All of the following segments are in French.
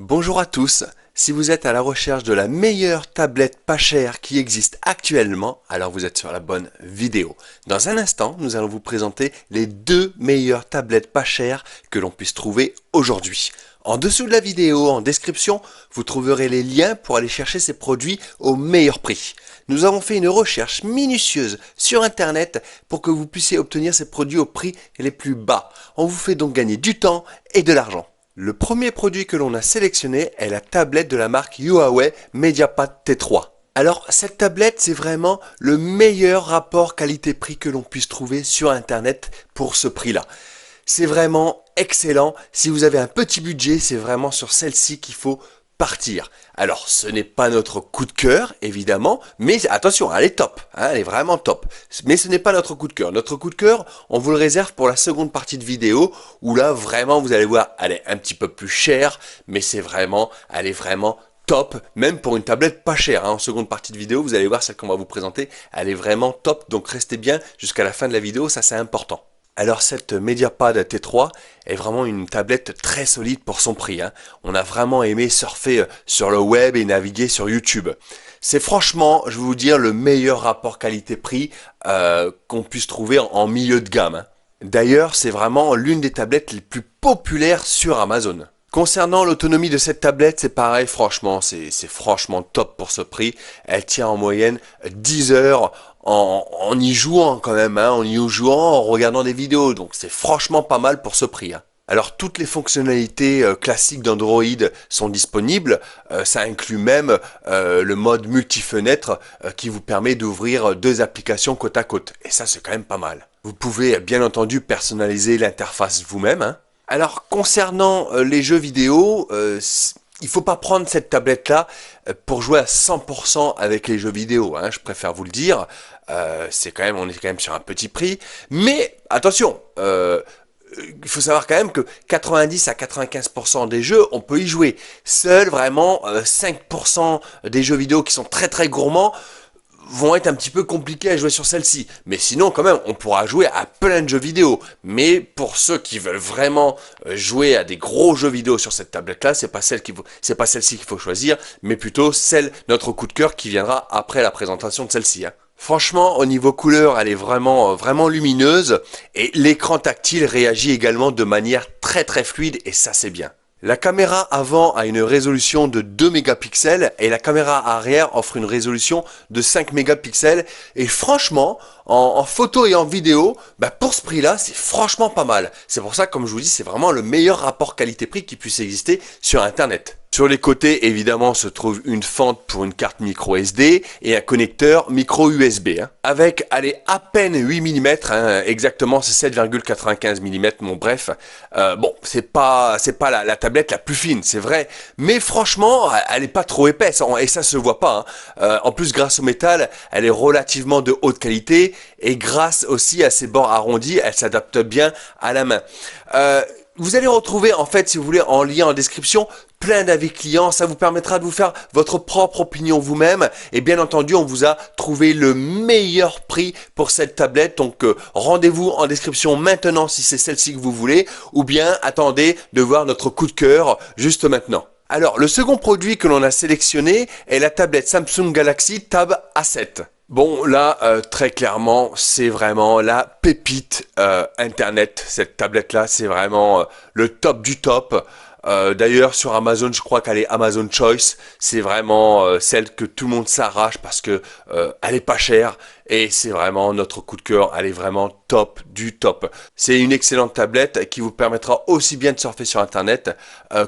Bonjour à tous, si vous êtes à la recherche de la meilleure tablette pas chère qui existe actuellement, alors vous êtes sur la bonne vidéo. Dans un instant, nous allons vous présenter les deux meilleures tablettes pas chères que l'on puisse trouver aujourd'hui. En dessous de la vidéo, en description, vous trouverez les liens pour aller chercher ces produits au meilleur prix. Nous avons fait une recherche minutieuse sur internet pour que vous puissiez obtenir ces produits au prix les plus bas. On vous fait donc gagner du temps et de l'argent. Le premier produit que l'on a sélectionné est la tablette de la marque Huawei MediaPad T3. Alors cette tablette, c'est vraiment le meilleur rapport qualité-prix que l'on puisse trouver sur internet pour ce prix-là. C'est vraiment excellent. Si vous avez un petit budget, c'est vraiment sur celle-ci qu'il faut partir. Alors, ce n'est pas notre coup de cœur, évidemment, mais attention, elle est top, hein, elle est vraiment top. Mais ce n'est pas notre coup de cœur. Notre coup de cœur, on vous le réserve pour la seconde partie de vidéo, où là, vraiment, vous allez voir, elle est un petit peu plus chère, mais elle est vraiment top, même pour une tablette pas chère. Hein. En seconde partie de vidéo, vous allez voir celle qu'on va vous présenter, elle est vraiment top, donc restez bien jusqu'à la fin de la vidéo, ça c'est important. Alors cette MediaPad T3 est vraiment une tablette très solide pour son prix. Hein. On a vraiment aimé surfer sur le web et naviguer sur YouTube. C'est franchement, je vais vous dire, le meilleur rapport qualité-prix qu'on puisse trouver en milieu de gamme. Hein. D'ailleurs, c'est vraiment l'une des tablettes les plus populaires sur Amazon. Concernant l'autonomie de cette tablette, c'est pareil, franchement, c'est franchement top pour ce prix. Elle tient en moyenne 10 heures en y jouant quand même, hein, en y jouant, en regardant des vidéos. Donc c'est franchement pas mal pour ce prix. Hein. Alors toutes les fonctionnalités classiques d'Android sont disponibles. Ça inclut même le mode multi-fenêtre qui vous permet d'ouvrir deux applications côte à côte. Et ça, c'est quand même pas mal. Vous pouvez bien entendu personnaliser l'interface vous-même. Hein. Alors concernant les jeux vidéo, il faut pas prendre cette tablette-là pour jouer à 100% avec les jeux vidéo. Hein, je préfère vous le dire. On est quand même sur un petit prix. Mais attention, il faut savoir quand même que 90 à 95% des jeux, on peut y jouer. Seuls vraiment 5% des jeux vidéo qui sont très très gourmands vont être un petit peu compliqués à jouer sur celle-ci. Mais sinon, quand même, on pourra jouer à plein de jeux vidéo. Mais pour ceux qui veulent vraiment jouer à des gros jeux vidéo sur cette tablette-là, c'est pas celle-ci qu'il faut choisir, mais plutôt notre coup de cœur qui viendra après la présentation de celle-ci. Hein. Franchement, au niveau couleur, elle est vraiment lumineuse et l'écran tactile réagit également de manière très très fluide et ça c'est bien. La caméra avant a une résolution de 2 mégapixels et la caméra arrière offre une résolution de 5 mégapixels et franchement, en photo et en vidéo, pour ce prix-là, c'est franchement pas mal. C'est pour ça, comme je vous dis, c'est vraiment le meilleur rapport qualité-prix qui puisse exister sur Internet. Sur les côtés, évidemment, se trouve une fente pour une carte micro SD et un connecteur micro USB. Hein, avec, allez, à peine 8 mm, hein, exactement, c'est 7,95 mm, bon bref. Bon, c'est pas la tablette la plus fine, c'est vrai. Mais franchement, elle est pas trop épaisse, et ça se voit pas. Hein. En plus, grâce au métal, elle est relativement de haute qualité et grâce aussi à ses bords arrondis, elle s'adapte bien à la main. Vous allez retrouver, en fait, si vous voulez, en lien en description, plein d'avis clients. Ça vous permettra de vous faire votre propre opinion vous-même. Et bien entendu, on vous a trouvé le meilleur prix pour cette tablette. Donc, rendez-vous en description maintenant si c'est celle-ci que vous voulez. Ou bien, attendez de voir notre coup de cœur juste maintenant. Alors, le second produit que l'on a sélectionné est la tablette Samsung Galaxy Tab A7. Bon, là, très clairement, c'est vraiment la pépite Internet. Cette tablette-là, c'est vraiment le top du top. D'ailleurs, sur Amazon, je crois qu'elle est Amazon Choice. C'est vraiment celle que tout le monde s'arrache parce que elle est pas chère et c'est vraiment notre coup de cœur. Elle est vraiment top du top. C'est une excellente tablette qui vous permettra aussi bien de surfer sur Internet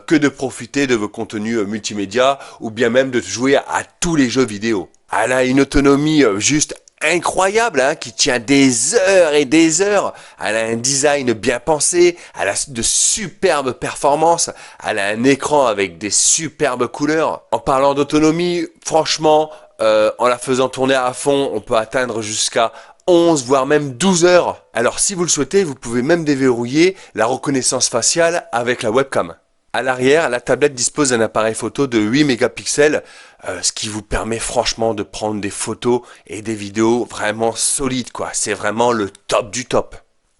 que de profiter de vos contenus multimédia ou bien même de jouer à tous les jeux vidéo. Elle a une autonomie juste incroyable, hein, qui tient des heures et des heures. Elle a un design bien pensé, elle a de superbes performances, elle a un écran avec des superbes couleurs. En parlant d'autonomie, franchement, en la faisant tourner à fond, on peut atteindre jusqu'à 11 voire même 12 heures. Alors si vous le souhaitez, vous pouvez même déverrouiller la reconnaissance faciale avec la webcam. À l'arrière, la tablette dispose d'un appareil photo de 8 mégapixels, ce qui vous permet franchement de prendre des photos et des vidéos vraiment solides, quoi. C'est vraiment le top du top.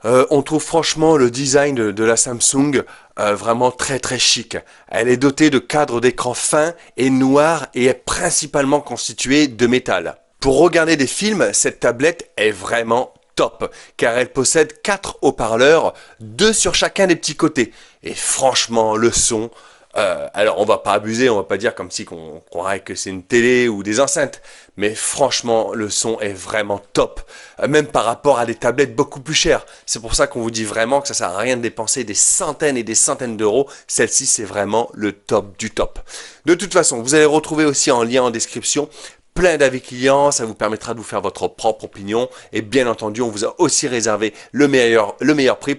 On trouve franchement le design de la Samsung vraiment très chic. Elle est dotée de cadres d'écran fins et noirs et est principalement constituée de métal. Pour regarder des films, cette tablette est vraiment top, car elle possède 4 haut-parleurs, 2 sur chacun des petits côtés. Et franchement, le son, alors on va pas abuser, on va pas dire comme si qu'on croirait que c'est une télé ou des enceintes, mais franchement, le son est vraiment top, même par rapport à des tablettes beaucoup plus chères. C'est pour ça qu'on vous dit vraiment que ça sert à rien de dépenser des centaines et des centaines d'euros. Celle-ci, c'est vraiment le top du top. De toute façon, vous allez retrouver aussi en lien en description plein d'avis clients, ça vous permettra de vous faire votre propre opinion et bien entendu on vous a aussi réservé le meilleur prix.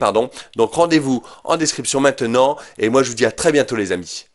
Donc rendez-vous en description maintenant et moi je vous dis à très bientôt les amis.